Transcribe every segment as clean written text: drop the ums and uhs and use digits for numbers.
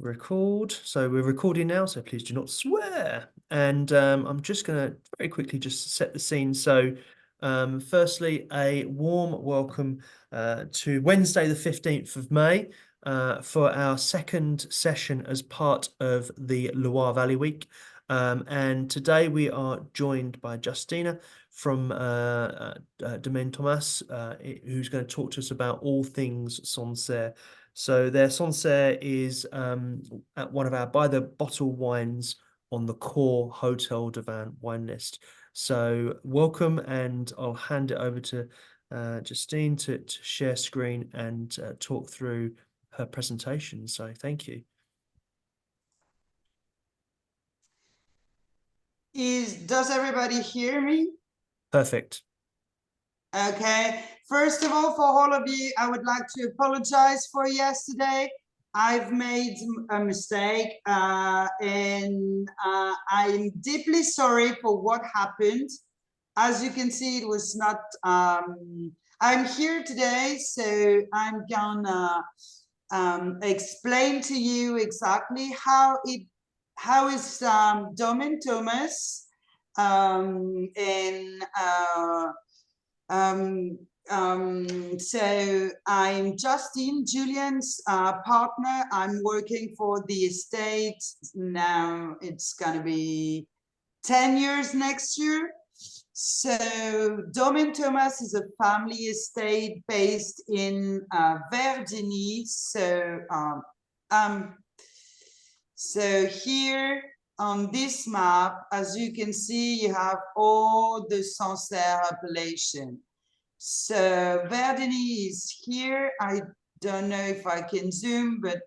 Record. So we're recording now, so please do not swear. And I'm just going to very quickly just set the scene. So firstly, a warm welcome to Wednesday the 15th of May for our second session as part of the Loire Valley Week. And today we are joined by Justina from Domaine Thomas, who's going to talk to us about all things Sancerre. So their Sancerre is at one of our by the bottle wines on the core Hotel Domaine wine list. So welcome, and I'll hand it over to Justine to share screen and talk through her presentation. So thank you. Does everybody hear me? Perfect. Okay. First of all, for all of you, I would like to apologize for yesterday. I've made a mistake and I'm deeply sorry for what happened. As you can see, it was not, I'm here today, so I'm gonna explain to you exactly how is Domaine Thomas so I'm Justine, Julian's partner. I'm working for the estate now. It's gonna be 10 years next year. So Domaine Thomas is a family estate based in Verdigny. So here on this map, as you can see, you have all the Sancerre appellation. So Verdigny is here. I don't know if I can zoom, but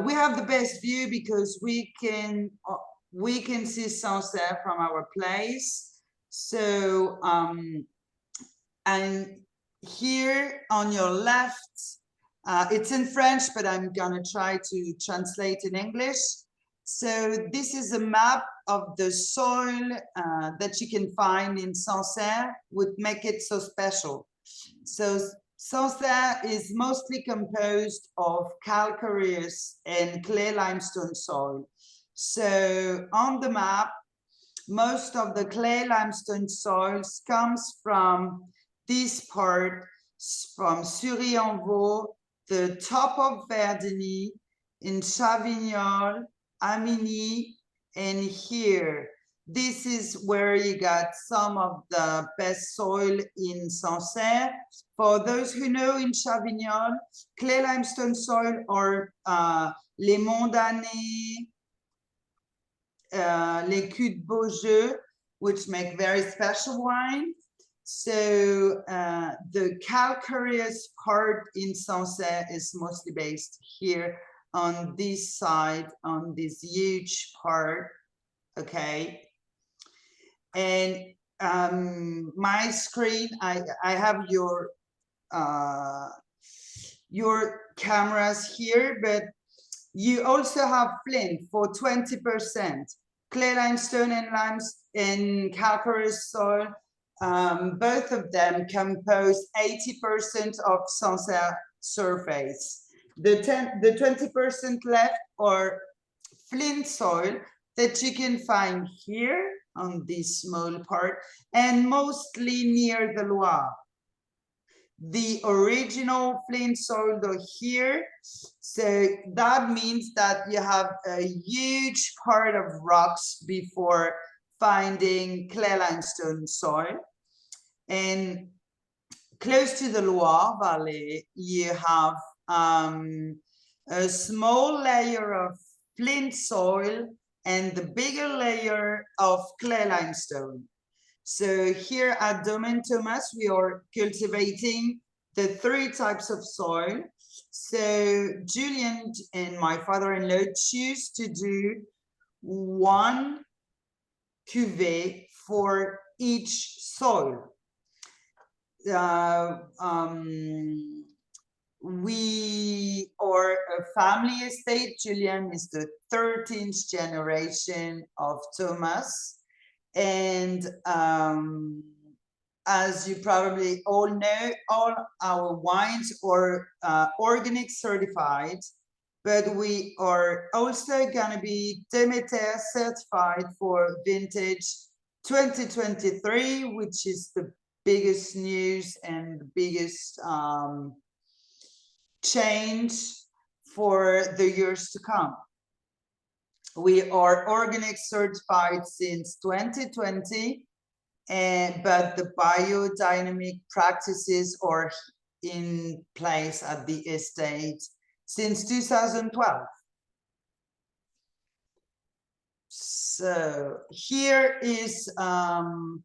we have the best view because we can see Sancerre from our place. So and here on your left, it's in French, but I'm gonna try to translate in English. So this is a map of the soil that you can find in Sancerre, would make it so special. So Sancerre is mostly composed of calcareous and clay limestone soil. So on the map, most of the clay limestone soils comes from this part, from Sury-en-Vaux, the top of Verdigny, in Chavignol, Amigny, and here. This is where you got some of the best soil in Sancerre. For those who know, in Chavignol, clay limestone soil are les Monts d'Année, les culs de Beaujeu, which make very special wine. So the calcareous part in Sancerre is mostly based here on this side, on this huge part, okay? And my screen, I have your cameras here, but you also have flint for 20%, clay limestone and calcareous soil. Both of them compose 80% of Sancerre surface. The 20% left are flint soil that you can find here on this small part and mostly near the Loire. The original flint soil though here, so that means that you have a huge part of rocks before finding clay limestone soil. And close to the Loire Valley, you have a small layer of flint soil and the bigger layer of clay limestone. So here at Domaine Thomas, we are cultivating the 3 types of soil. So Julian and my father-in-law choose to do 1 cuvée for each soil. We are a family estate. Julian is the 13th generation of Thomas. And as you probably all know, all our wines are organic certified, but we are also gonna be Demeter certified for vintage 2023, which is the biggest news and the biggest change for the years to come. We are organic certified since 2020, but the biodynamic practices are in place at the estate since 2012. So here is some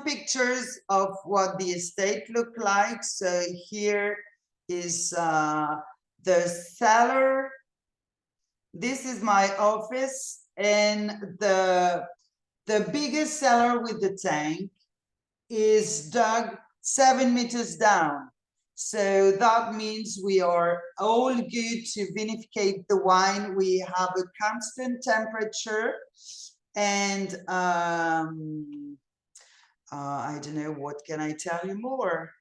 pictures of what the estate looked like. So here is the cellar. This is my office, and the biggest cellar with the tank is dug 7 meters down. So that means we are all good to vinificate the wine. We have a constant temperature, and I don't know, what can I tell you more?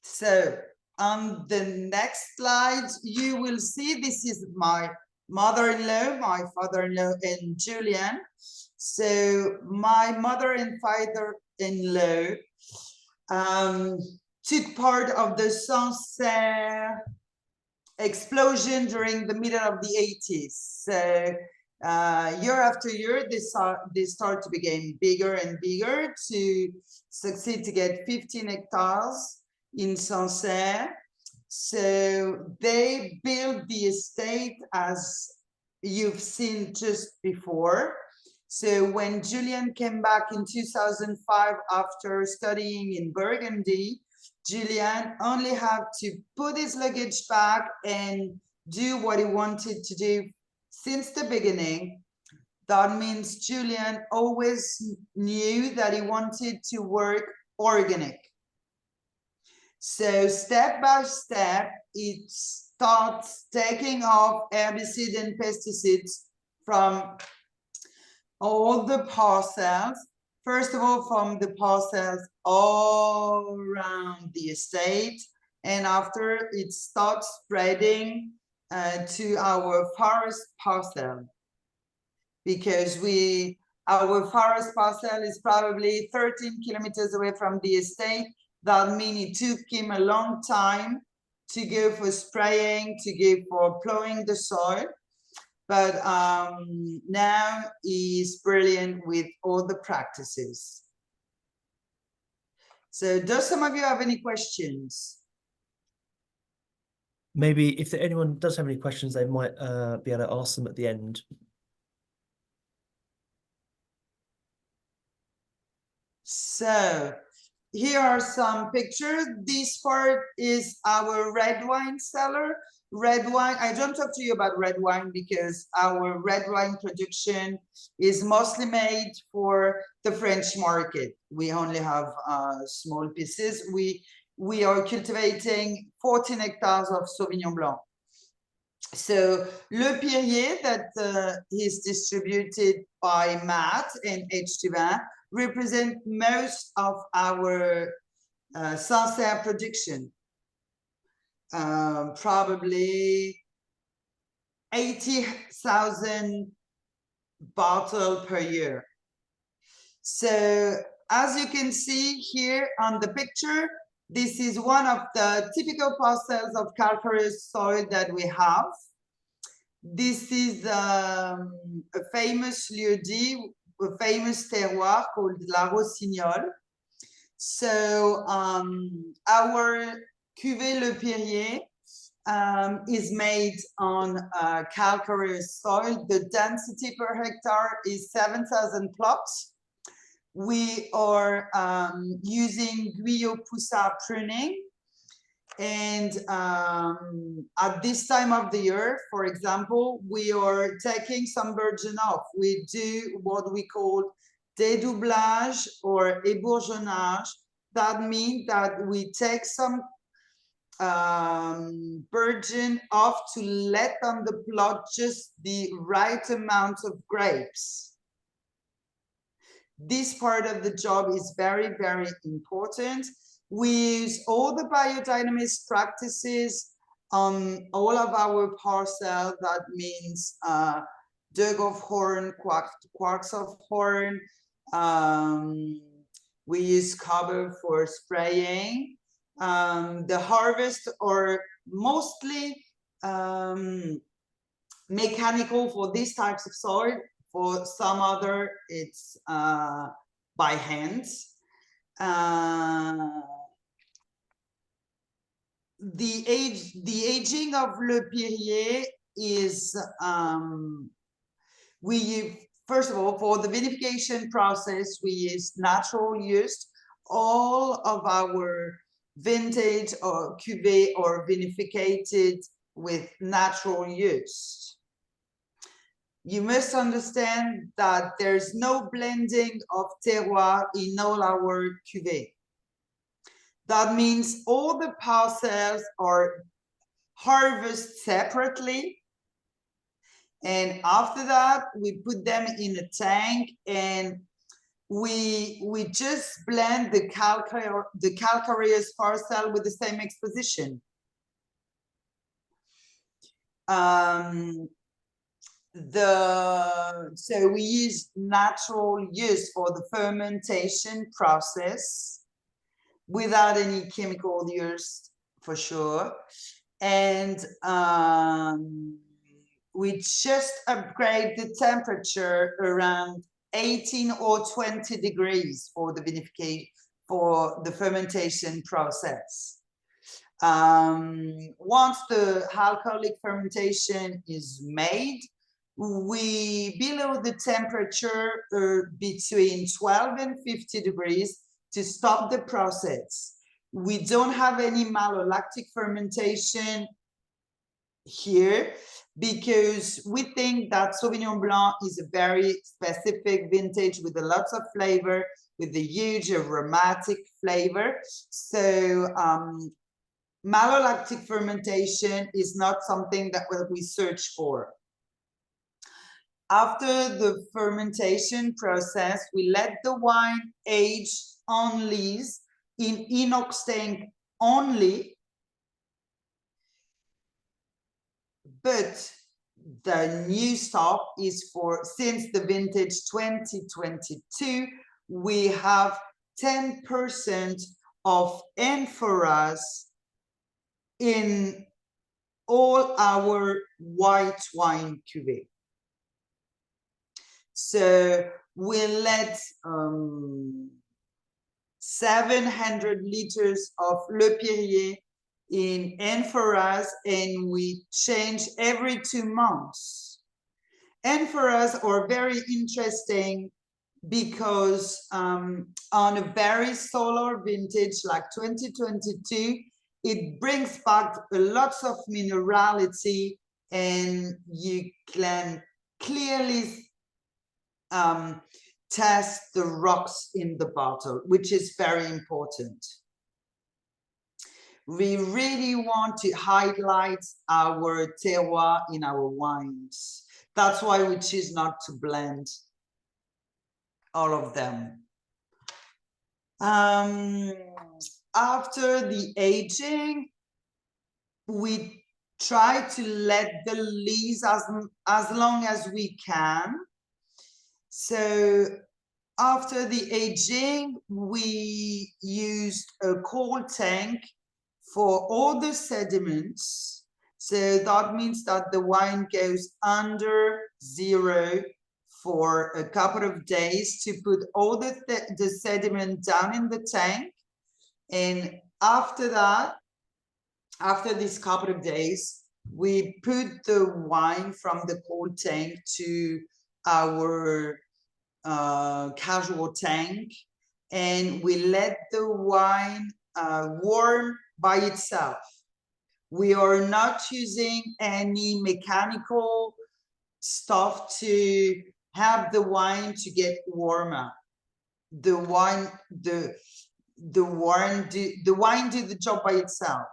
So on the next slide, you will see this is my mother-in-law, my father-in-law, and Julian. So my mother and father-in-law took part of the Sancerre explosion during the middle of the 80s. So year after year, they start to become bigger and bigger to succeed to get 15 hectares in Sancerre. So they built the estate as you've seen just before. So when Julian came back in 2005 after studying in Burgundy, Julian only had to put his luggage back and do what he wanted to do since the beginning. That means Julian always knew that he wanted to work organic. So step by step, it starts taking off herbicide and pesticides from all the parcels. First of all, from the parcels all around the estate, and after it starts spreading to our forest parcel, because our forest parcel is probably 13 kilometers away from the estate. That means it took him a long time to go for spraying, to go for plowing the soil. But now he's brilliant with all the practices. So does some of you have any questions? Maybe if anyone does have any questions, they might be able to ask them at the end. So here are some pictures. This part is our red wine cellar. Red wine, I don't talk to you about red wine because our red wine production is mostly made for the French market. We only have small pieces. We are cultivating 14 hectares of Sauvignon Blanc. So Le Pirier that is distributed by Matt and H2 represent most of our Sancerre production. Probably 80,000 bottles per year. So as you can see here on the picture, this is one of the typical parcels of calcareous soil that we have. This is a famous lieu-dit, a famous terroir called La Rossignol. So our cuvée Le Pirier is made on calcareous soil. The density per hectare is 7,000 plots. We are using Guyot Poussat pruning. And at this time of the year, for example, we are taking some burgeon off. We do what we call dédoublage or ébourgeonnage. That means that we take some burgeon off to let on the plot just the right amount of grapes. This part of the job is very, very important We use all the biodynamics practices on all of our parcel. That means Dug of Horn, Quarks of Horn. We use cover for spraying. The harvest are mostly mechanical for these types of soil. For some other, it's by hands. The aging of Le Pirier is first of all, for the vinification process, we use natural yeast. All of our vintage or cuvée are vinificated with natural yeast. You must understand that there's no blending of terroir in all our cuvées. That means all the parcels are harvested separately. And after that, we put them in a tank and we just blend the calcareous parcel with the same exposition. So we use natural yeast for the fermentation process without any chemical yeast for sure. And we just upgrade the temperature around 18 or 20 degrees for the vinification, for the fermentation process. Once the alcoholic fermentation is made, we below the temperature between 12 and 50 degrees to stop the process. We don't have any malolactic fermentation here because we think that Sauvignon Blanc is a very specific vintage with a lot of flavor, with a huge aromatic flavor. So malolactic fermentation is not something that we search for. After the fermentation process, we let the wine age on lees in inox tank only. But the new stuff is for, since the vintage 2022, we have 10% of amphoras in all our white wine cuvée. So we let 700 liters of Le Pirier in amphoras, and we change every 2 months. Amphoras are very interesting because on a very solar vintage like 2022, it brings back a lot of minerality, and you can clearly test the rocks in the bottle, which is very important. We really want to highlight our terroir in our wines. That's why we choose not to blend all of them. After the aging, we try to let the lees as long as we can. So after the aging, we used a cold tank for all the sediments. So that means that the wine goes under 0 for a couple of days to put all the sediment down in the tank. And after that, after this couple of days, we put the wine from the cold tank to our casual tank, and we let the wine warm by itself. We are not using any mechanical stuff to have the wine to get warmer. The wine do the job by itself.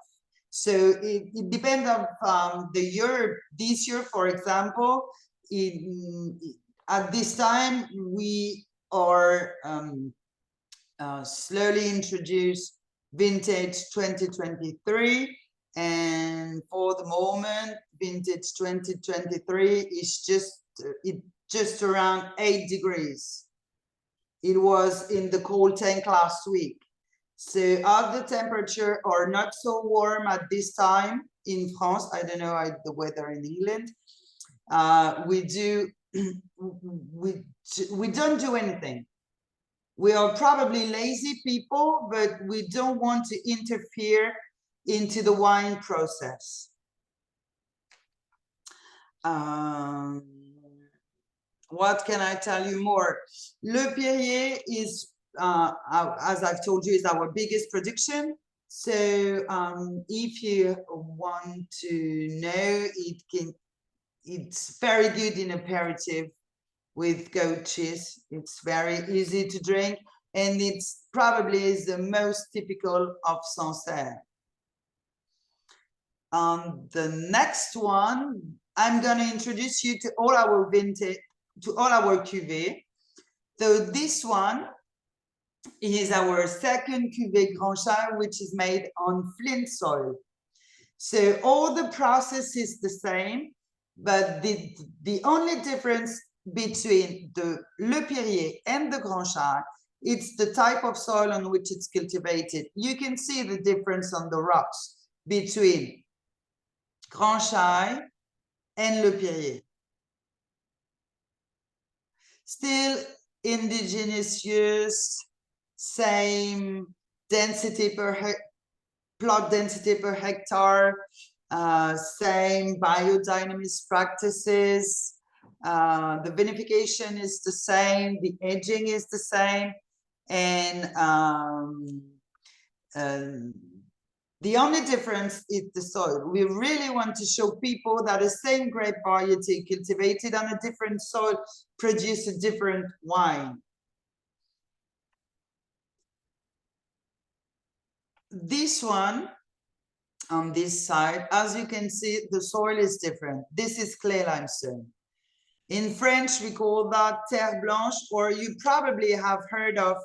So it depends on the year. This year, for example, at this time we are slowly introduce vintage 2023. And for the moment, vintage 2023 is just around 8 degrees. It was in the cold tank last week. So the temperature are not so warm at this time in France. I don't know the weather in England. We don't do anything. We are probably lazy people, but we don't want to interfere into the wine process. What can I tell you more? Le Perrier is, as I've told you, is our biggest production. So if you want to know, it's very good in aperitif with goat cheese. It's very easy to drink, and it's probably is the most typical of Sancerre. The next one, I'm going to introduce you to all our vintage, to all our cuvées. So this one is our second cuvée Grand Chai, which is made on flint soil. So all the process is the same, but the only difference between the Le Perrier and the Grand Chai, it's the type of soil on which it's cultivated. You can see the difference on the rocks between Grand Chai and Le Perrier. Still indigenous use, same density per plot density per hectare, same biodynamics practices. The vinification is the same, the aging is the same, and the only difference is the soil. We really want to show people that the same grape variety cultivated on a different soil produce a different wine. This one, on this side, as you can see, the soil is different. This is clay limestone. In French, we call that terre blanche, or you probably have heard of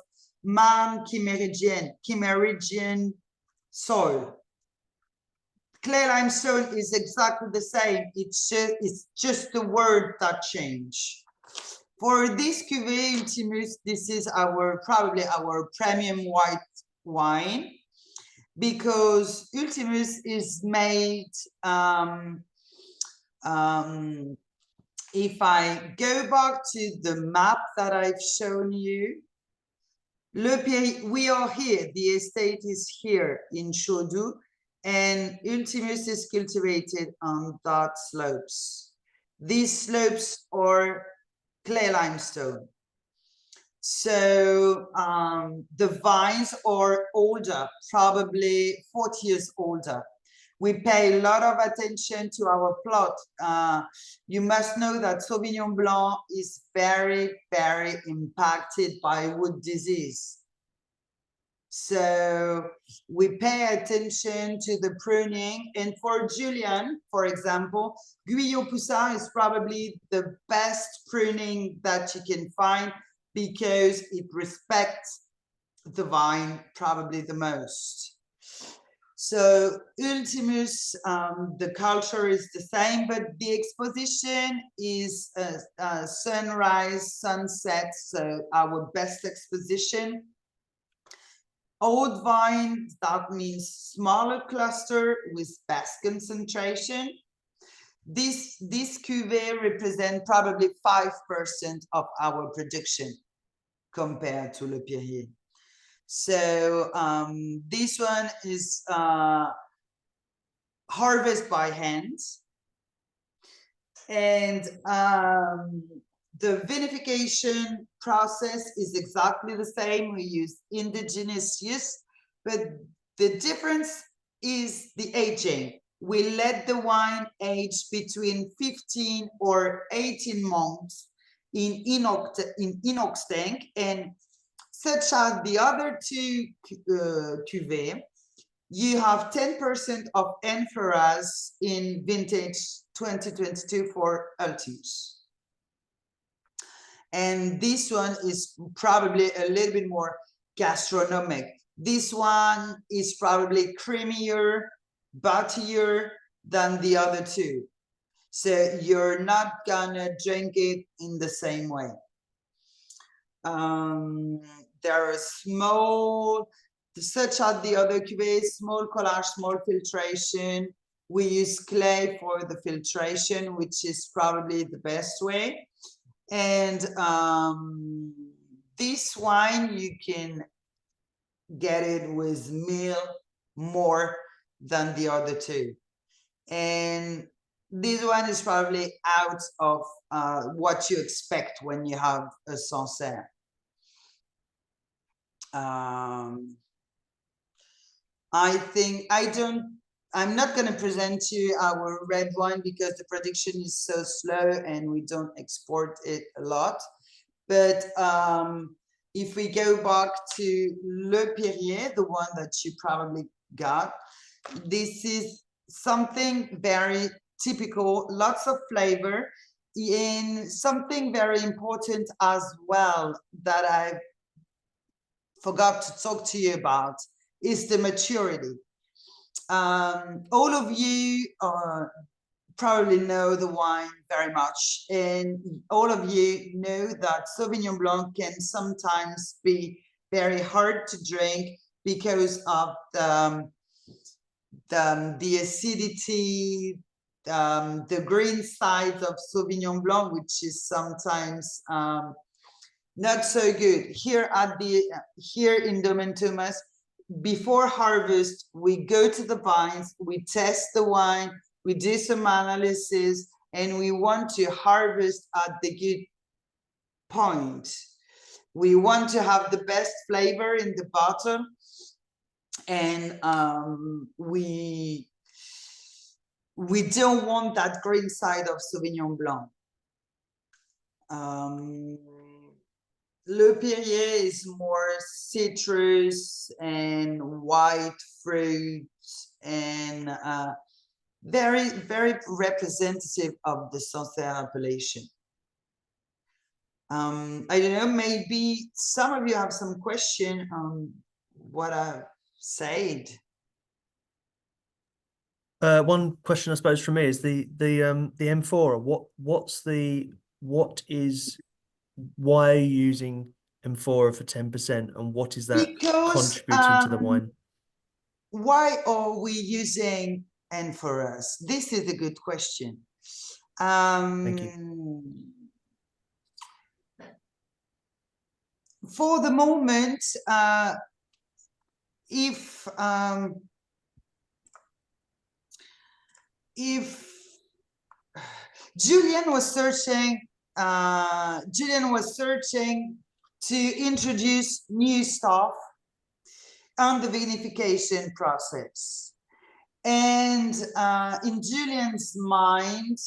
Marne Kimmeridgian soil. Clay limestone is exactly the same. It's just the word that changed. For this cuvée Ultimus, this is probably our premium white wine, because Ultimus is made, if I go back to the map that I've shown you, Le Perrier, we are here, the estate is here in Chaudou, and Ultimus is cultivated on that slopes. These slopes are clay limestone. So the vines are older, probably 40 years older. We pay a lot of attention to our plot. You must know that Sauvignon Blanc is very, very impacted by wood disease. So we pay attention to the pruning. And for Julian, for example, Guyot Poussin is probably the best pruning that you can find, because it respects the vine probably the most. So Ultimus, the culture is the same, but the exposition is sunrise, sunset, so our best exposition. Old vine, that means smaller cluster with best concentration. This cuvée represents probably 5% of our production compared to Le Perrier. So this one is harvested by hand, and the vinification process is exactly the same. We use indigenous yeast, but the difference is the aging. We let the wine age between 15 or 18 months in inox tank, and such as the other two cuvées, you have 10% of amphoras in vintage 2022 for Ultimus. And this one is probably a little bit more gastronomic. This one is probably creamier, buttier than the other two. So you're not gonna drink it in the same way. There are small, such as the other cuvées, small collage, small filtration. We use clay for the filtration, which is probably the best way. And this wine, you can get it with meal more than the other two. And this one is probably out of what you expect when you have a Sancerre. I think I'm not going to present you our red wine because the production is so slow and we don't export it a lot. But if we go back to Le Perrier, the one that you probably got, this is something very typical, lots of flavor, and something very important as well that I forgot to talk to you about is the maturity. All of you probably know the wine very much, and all of you know that Sauvignon Blanc can sometimes be very hard to drink because of the acidity, the green side of Sauvignon Blanc, which is sometimes not so good. Here in Domaine Thomas, before harvest, we go to the vines, we test the wine, we do some analysis, and we want to harvest at the good point. We want to have the best flavor in the bottom, and we don't want that green side of Sauvignon Blanc. Le Perrier is more citrus and white fruit and very, very representative of the Sancerre appellation. I don't know, maybe some of you have some question on what I've said. One question I suppose from me is the amphora. Why are you using amphora for 10%, and what is that contributing to the wine? Why are we using amphoras? This is a good question. Thank you. For the moment, if Julian was searching to introduce new stuff on the vinification process, and in Julian's mind,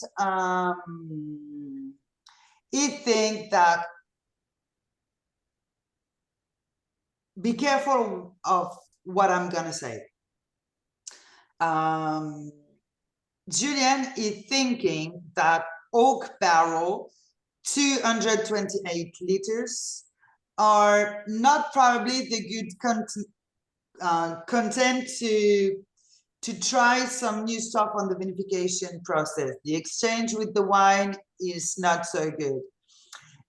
he thinks that be careful of what I'm gonna say. Julian is thinking that oak barrel 228 liters are not probably the good content to try some new stuff on the vinification process. The exchange with the wine is not so good.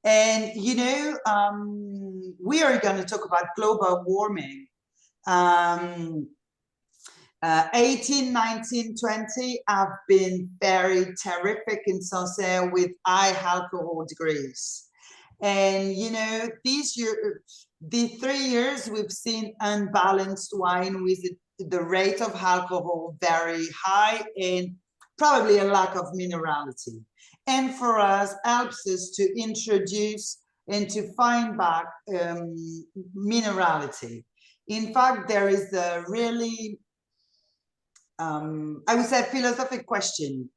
And you know, we are going to talk about global warming. 18, 19, 20 have been very terrific in Sancerre with high alcohol degrees. And you know, these 3 years we've seen unbalanced wine with the rate of alcohol very high and probably a lack of minerality. And for us, helps us to introduce and to find back minerality. In fact, there is a really I would say philosophic question.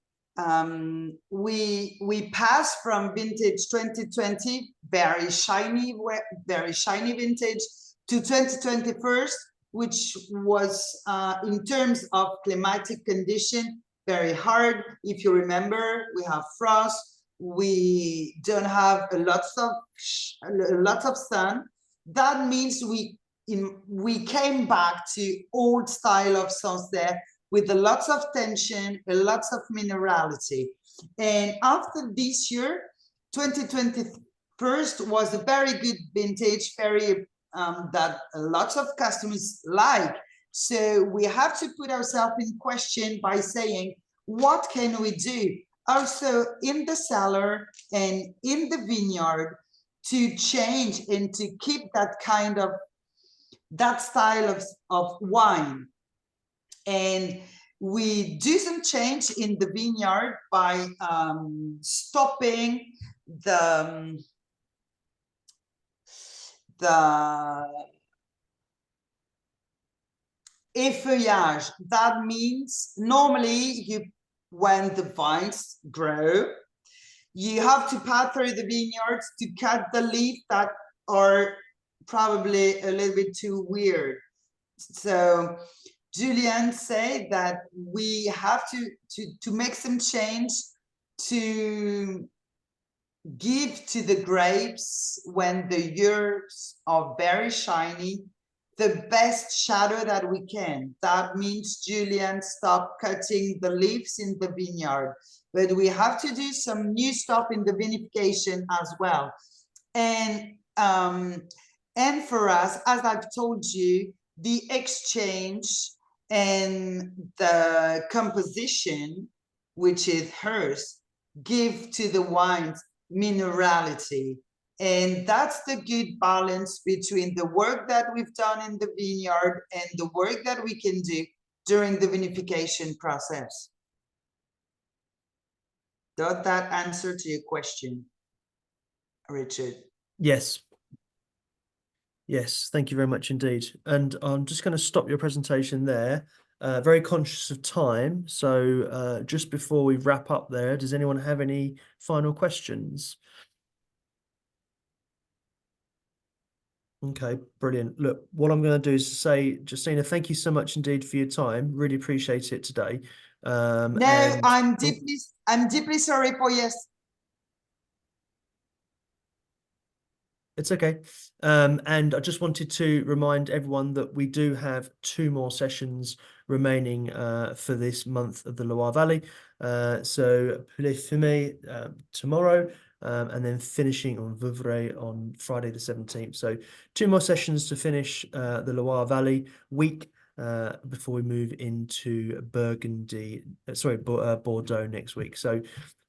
We passed from vintage 2020, very shiny vintage, to 2021, which was in terms of climatic condition very hard. If you remember, we have frost, we don't have a lot of sun. That means we we came back to old style of Sancerre with a lots of tension, a lots of minerality. And after this year, 2021 was a very good vintage, very that lots of customers like. So we have to put ourselves in question by saying, what can we do? Also in the cellar and in the vineyard to change and to keep that kind of that style of wine. And we do some change in the vineyard by stopping the effeuillage. That means normally when the vines grow, you have to pass through the vineyards to cut the leaves that are probably a little bit too weird. So Julian said that we have to make some change to give to the grapes, when the years are very shiny, the best shadow that we can. That means, Julian, stop cutting the leaves in the vineyard. But we have to do some new stuff in the vinification as well. And for us, as I've told you, the exchange and the composition, which is hers, give to the wines minerality. And that's the good balance between the work that we've done in the vineyard and the work that we can do during the vinification process. Does that answer to your question, Richard? Yes. Yes, thank you very much indeed. And I'm just going to stop your presentation there. Very conscious of time. So just before we wrap up there, does anyone have any final questions? Okay, brilliant. Look, what I'm going to do is say, Justina, thank you so much indeed for your time. Really appreciate it today. No, and I'm deeply sorry for yes. It's okay. And I just wanted to remind everyone that we do have 2 more sessions remaining for this month of the Loire Valley. So Plé tomorrow, and then finishing on Vouvray on Friday the 17th. So 2 more sessions to finish the Loire Valley week before we move into Bordeaux next week. So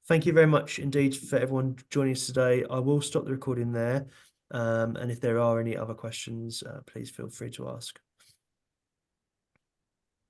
thank you very much indeed for everyone joining us today. I will stop the recording there. And if there are any other questions, please feel free to ask.